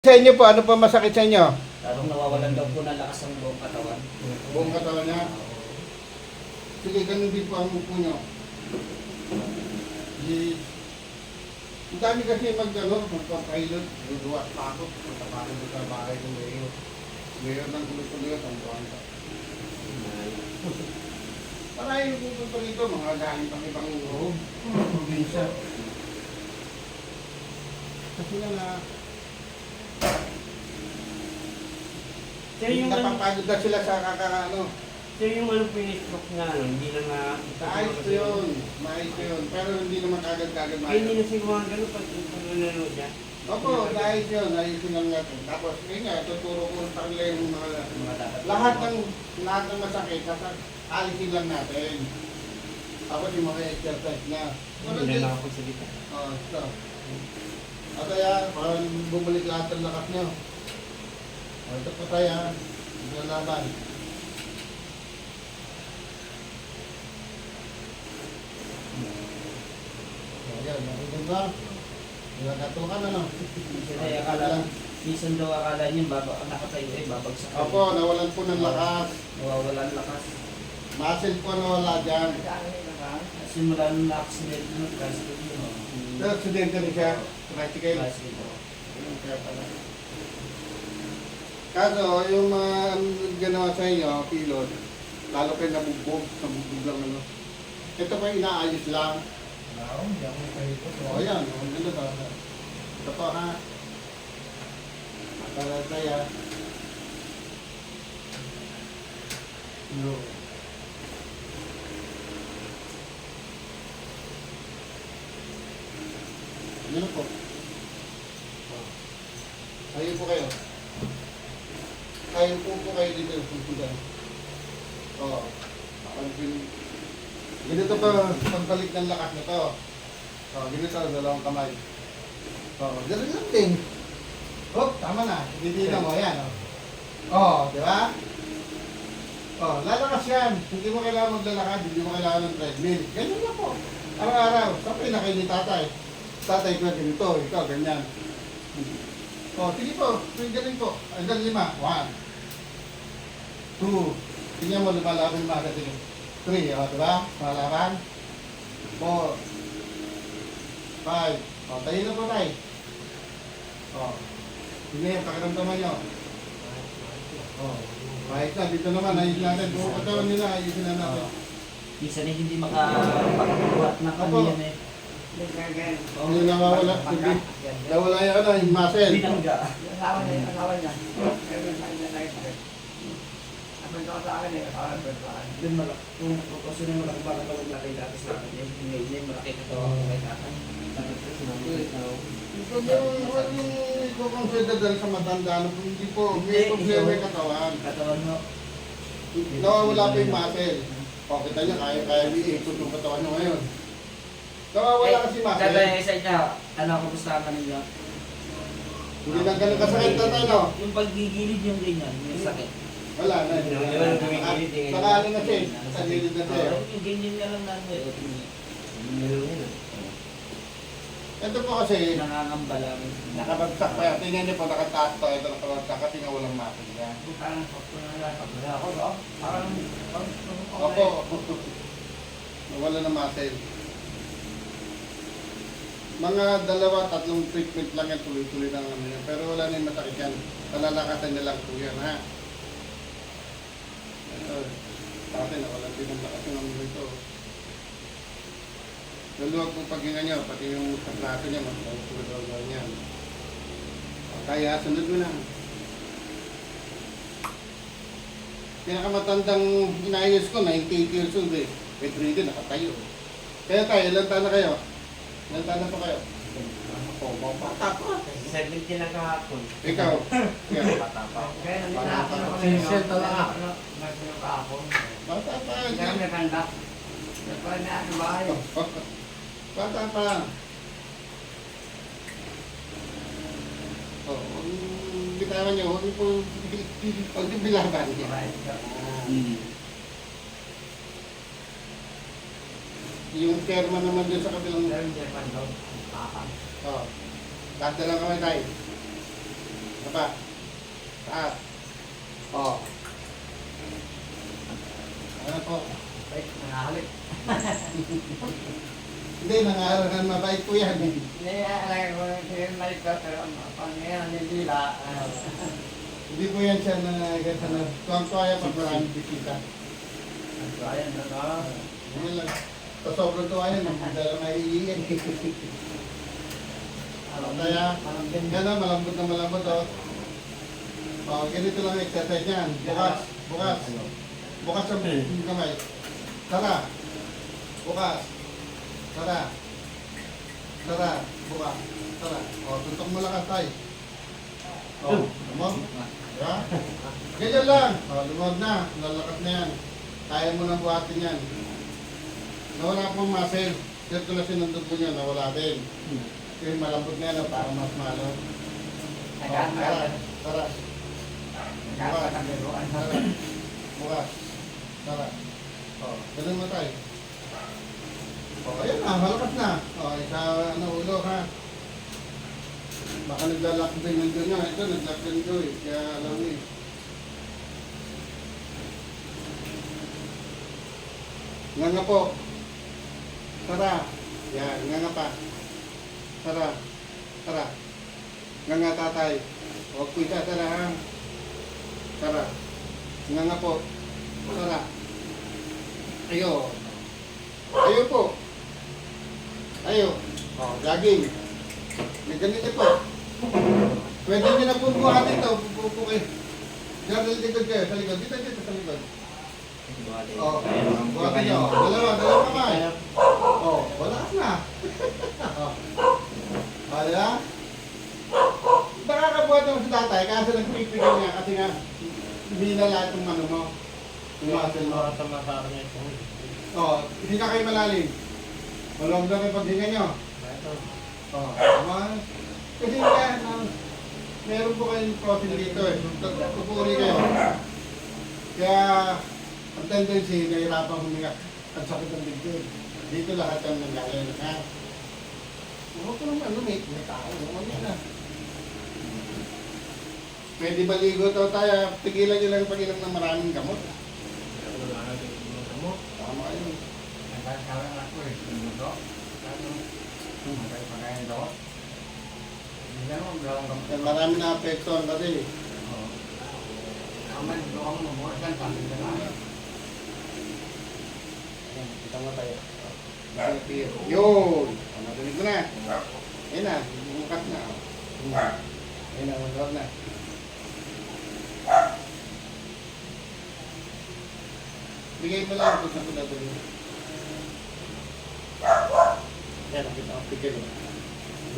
Sa inyo po, ano pa masakit sa inyo? Tarong nawawalan daw po ng lakas ang buong katawan. Buong katawan niya? Sige, ganun din po ang upo nyo. Ang dami kasi magpapahilot, duduwas, takot, matapakot sa bahay ng mayor. Mayor ng kulot-kulot, ang buwan ka. Para yung pupunta rito, mga galing pang ibang probinsya. Kasi na Sir, yung napapagod na sila sa kakakaano. Sir, yung ano pinistroke na ano, hindi na nga... Maayos ko yun, maayos ko yun. Pero hindi naman kagad-kagad Kaya hindi maayos. na siguro mga gano'n pag nanonood niya. Opo, maayos yun, ayusin lang natin. Tapos, yun nga, tuturo ko sa kanila yung Mga dapat. lahat ng masakit, alisin lang natin. Tapos yung mga exercise na. Hindi na ako salita. Oo, ito. At kaya, parang bumalik lahat ng lakas nyo. O, ito pa tayo, naglalaban. Ayan, nakikin ba? Nagkatukan ano? Kasi akala, minsan daw akala niya, nakatayo babagsak. Opo, nawalan po ng lakas. Nawawalan lakas. Muscle po nawala dyan. Simula nung na-accident mo, kasi yun. Na-accidente rin siya. Tricycle. Kaya pala. Kaso, yung mga ginawa sa inyo, pilot, lalo kayo nabugbog lang ano. Ito pa inaayos lang. O yan, ganda ba? Ito pa ha. Para saya. No. Ano po? Tayo po kayo. Tayo po kayo dito. Oo. Ganito pa, pagbalik ng lakas na to. Oo, ganito, dalawang kamay. Oo, ganun lang din. Oh, tama na. Hindi mo, yan. Oo, di ba? Oh, lalakas yan. Hindi mo kailangan maglalakad, hindi mo kailangan ng treadmill. Ganyan lang po. Araw-araw. Sabi na kayo ni tatay. Tatay ko ganito, ikaw ganyan. Oh, sige po, galing po. Hanggang 5. 1, 2. Tingnan mo, lumalaban yung mga tingin. 3, o, diba? Lumalaban. 4, 5. O, tayo na po tayo. O, sige, pakiramdaman nyo. O, kahit na, dito naman, ayusin natin. Buong katawan nila, ayusin na natin. Minsan hindi makapagbuhat na kami yan eh. Hindi nawawala, hindi. Nawala yung ano, yung muscle. Binangga. Doon malaki. Kung kasi na malaki baka tawag na kayo dati sa akin. Ngayon malaki katawan ko kay tatay. Hindi ko consider dahil sa matanda. Hindi po, may problema yung katawan. Katawan mo. Nawawala pa yung muscle. O, kita niya, kaya i-ikot yung katawan nyo ngayon. Nawawala kasi muscle. Tatay, sa inyo, ano ako gusto ka ninyo? Hindi lang ganun kasakit tatay, no? Yung paggigilid yung ganyan, yung sakit. Wala na. Saka ano na siya, sa gilid na siya. Yung ganyan nga lang natin. Ito po kasi, Nangangamba lang. nakabagsak pa yan. Tingnan niyo po, nakataas to. Ito nakabagsak kasi nga walang muscle yan. Opo. Nawala na muscle. Mga 2-3 treatment lang yan, tuloy-tuloy lang ano yan. Pero wala na yung masakit yan. Talalakasan niya lang po yan, ha? Ito, sa atin, wala din ang lakas ng mga ito. Laluwag po paghinga niyo, pati yung sa plato niya, magpapagod yan. Kaya, sunod mo na. Pinakamatandang inayos ko, 98 years old eh. Bedridden, nakatayo. Kaya tayo, ilan taon na kayo? Ilan taon na pa kayo? Ako, mga bata pa. 70 lang kahapon. Ikaw? Ikaw? Bata pa. Kaya Bata pa. Sincere talaga. Bata pa. Kaya may kanda. Nagpala na ang bahay. Bata pa. Oh, bitawan niyo, huwag po, huwag yung bilaban niya. Yung kerma naman dyan sa kabilang. Meron dyan pa daw. Oh. Kanta lang kami tayo. pa. Taas. Oh. Ano po? Ay, nangahalik. Hindi, nangaaralan mabait po yan. Hindi, alam ko, sinimalik ko, pero pag ngayon, hindi la. Hindi po yan siya na ganda na tuwang-tuwa pag maraming bisita. Ayan na no. Yan lang. So, sobrang tuwa yan, dahil maiiyan. Kaya, yan na, malambot na malambot. Oh. Oh, ganito lang ang exercise yan. Bukas, bukas. Bukas ang kamay. Tara. Bukas. Tara. Tara. Bukas. Tara. O, tuntok mo lang tayo. O, lumog. Yeah. Ganyan lang. O, lumog na. Lalakas na yan. Kaya mo nang buhatin yan. Nawala pong muscle. Circulation ng dugo niya, nawala din. Kasi malambot na yan, para mas malo. O, tara. Tara. Bukas. Tara. Bukas. Tara. O, ganun mo tayo. O, ayun na, malakas na. O, isa, ulo ha. Baka naglalak din ng doon nga. Ito, naglak din doon eh. Kaya alam mo eh. Nga nga po. Tara. Yan, nga nga pa. Tara. Tara. Nga nga tatay. Huwag po isa, tara ha. Tara. Nga nga po. Tara. Ayo. Ayo po. Ayo. O, jogging. May ganito po. Pwede nyo na po buhatin ito. Pupo kayo. Diyan, likod kayo. Sa likod. Dito, dito, sa likod. O, buhatin nyo. Dalawa kamay. O, wala na. O, diba? Nakakabuhat naman si tatay. Kasi nagpipigil niya. Kasi nga, hindi na lahat ng ano mo. Tumasal mo. O, hindi ka kayo malalim. Malawag na kayo paghinga nyo. Oh, tama. Kasi nga, meron po kayong protein dito eh. Pupuri kayo. Kaya, ang tendency, nahirapan huminga. Ang sakit ng dibdib. Dito lahat ang nangyayari na. Huwag ko naman, may tao. Huwag yan na. Pwede ba ligo daw tayo? Tigilan nyo lang pag-inom ng maraming gamot. Tama yun. Nagkakaroon ako eh. Minuto. Pagkain daw. Hindi naman, gawang gamot. Marami na apektuhan kasi. Aman, gawang mo. Saan kami na lang? Kita mo tayo. Yun! Narinig mo na. Ayun na, bumukas na. Ayun na, magawag na. Bigay mo lang kung saan ko natuloy. Yan, nakita ang pigil.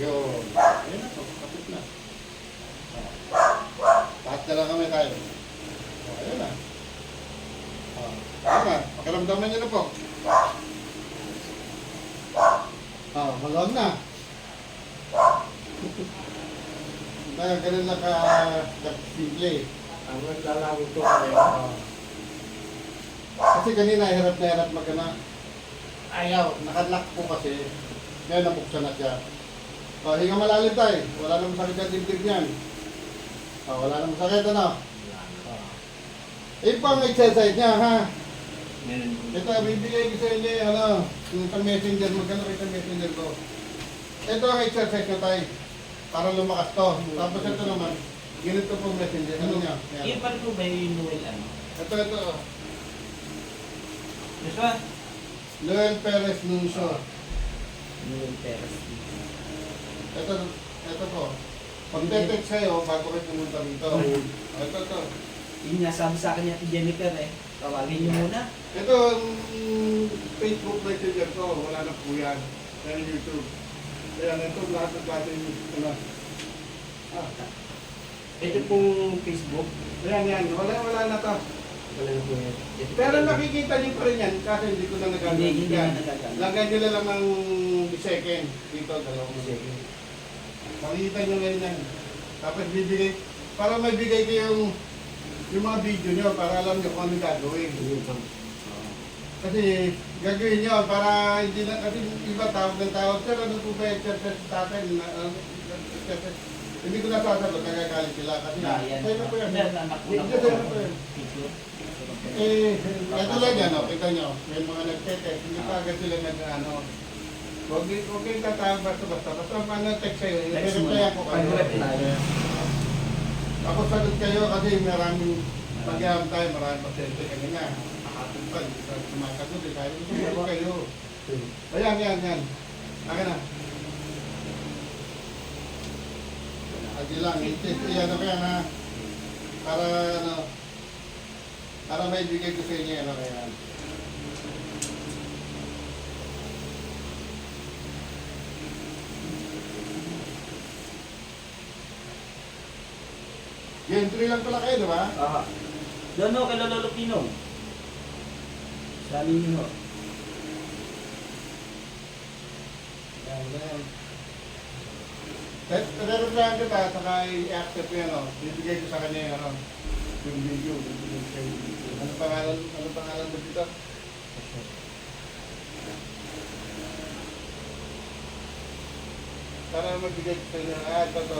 Yun. Ayun na, kapit na. Taas na lang kami tayo. Ayun na. Ayun na, pakiramdaman nyo na po. Malawag na. Ganun lang ka-simple. Ang naglalaro ko ay Kasi kanina, hirap na hirap magana. Ayaw, nakalock po kasi. Ngayon, nabuksan na siya. Hinga malalim tayo. Wala namang sakit ang dibdib niyan. Wala namang sakit, ano? Pang exercise niya, ha? Ito, bibigay ko sa inyo, ano, yung sa messenger, magkano kayo sa messenger ko. Ito ang exercise na tayo. Para lumakas to. Tapos ito naman, ganito po messenger. Ano niya? Yung pala po ba yung Noel ano? Ito. Joshua? Noel Perez Nuncio. Noel Perez. Ito po. Pag-detect sa'yo, bago kayo pumunta rito. Ito. Yung nasabi sa akin ni Jennifer eh. Tawagin niyo muna. Ito ang Facebook messenger ko. Wala na po yan. Yan ang YouTube. Ayan, ito lahat ng klase yung Ito pong Facebook. Yan. Wala na to. Wala na po yan. Pero nakikita niyo pa rin yan kasi hindi ko na nagagawin. Hindi na nagagamit. Lagyan nyo na lang ng second. Dito, dalawang second. Makikita nyo ngayon yan. Tapos bibigay, para may bigay ko yung mga video nyo para alam nyo kung ano gagawin. Kasi gagawin nyo para hindi na, kasi iba tawag ng tawag. Sir, ano po ba exercise sa tatay? Hindi ko nasasagot, nagagalit sila kasi Yan. sa'yo na po yan. Yan, anak ko na Hindi, sa'yo na po yan. Picture. Ito lang yan, kita nyo, may mga nagtetext, hindi pa agad sila nag-ano. Huwag kayong tatawag basta-basta. Basta paano text sa'yo, Text mo i-reply ako kayo. Pag-reply. Ako sagot kayo kasi maraming pag-iam tayo, maraming pasyente kanina. Nakatid pa, hindi ka sumasagot. Kaya ko sumagot kayo. Ayan, yan. Akin na. Agi lang, iyan ako yan ha. Para may bigay ko sa inyo yan. Ayan. Entry lang pala kayo, di ba? Aha. Doon no, kay Lolo Pinong. Sa amin yun ho. Yan. Pero kita, saka i-accept ko yan, o. Bibigay ko sa kanya yung, yung video. Bibigay ko yung video. Ano pangalan mo dito? Para magbigay ko sa inyo. Ito.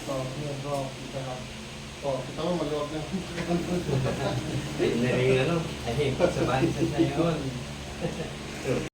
Yan, bro. Kita lang. Kita mo, maluwag na. Hindi rin ano, ay, sa bansa na yun.